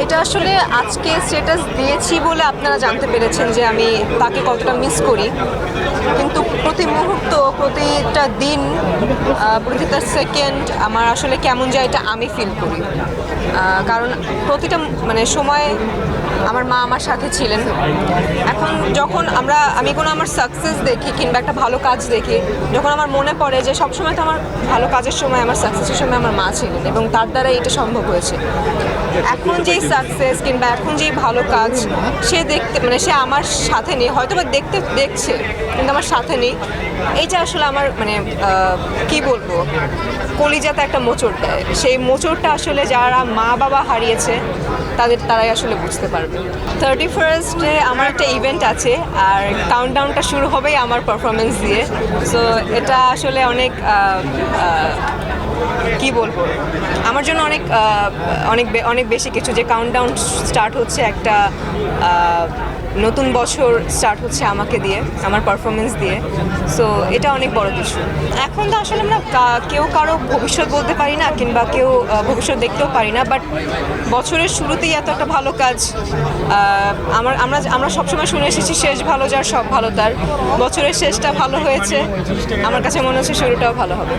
এটা আসলে আজকে স্ট্যাটাস দিয়েছি বলে আপনারা জানতে পেরেছেন যে আমি তাকে কতটা মিস করি, কিন্তু প্রতি মুহূর্ত, প্রতিটা দিন, প্রতিটা সেকেন্ড আমার আসলে কেমন যায় এটা আমি ফিল করি। কারণ প্রতিটা সময় আমার মা আমার সাথে ছিলেন। এখন যখন আমি কোনো আমার সাকসেস দেখি কিংবা একটা ভালো কাজ দেখি, যখন আমার মনে পড়ে যে সবসময় তো আমার ভালো কাজের সময়, আমার সাকসেসের সময় আমার মা ছিলেন এবং তার দ্বারা এটা সম্ভব হয়েছে। এখন যেই সাকসেস কিংবা এখন যেই ভালো কাজ সে দেখতে সে আমার সাথে নেই, হয়তো বা দেখছে কিন্তু আমার সাথে নেই। এইটা আসলে আমার কি বলবো, কলিজাতে একটা মোচড় দেয়। সেই মোচড়টা আসলে যারা মা বাবা হারিয়েছে তারাই আসলে বুঝতে পারবে। 31 আমার একটা ইভেন্ট আছে, আর কাউন্টডাউনটা শুরু হবেই আমার পারফরমেন্স দিয়ে। সো এটা আসলে অনেক কি বলবো, আমার জন্য অনেক অনেক অনেক বেশি কিছু, যে কাউন্টডাউন স্টার্ট হচ্ছে, একটা নতুন বছর স্টার্ট হচ্ছে আমাকে দিয়ে, আমার পারফরমেন্স দিয়ে। সো এটা অনেক বড় কিছু। এখন তো আসলে আমরা কেউ কারো ভবিষ্যৎ বলতে পারি না কিংবা কেউ ভবিষ্যৎ দেখতেও পারি না, বাট বছরের শুরুতেই এত একটা ভালো কাজ, আমরা সবসময় শুনে এসেছি শেষ ভালো যার সব ভালো তার। বছরের শেষটা ভালো হয়েছে, আমার কাছে মনে হচ্ছে শুরুটাও ভালো হবে।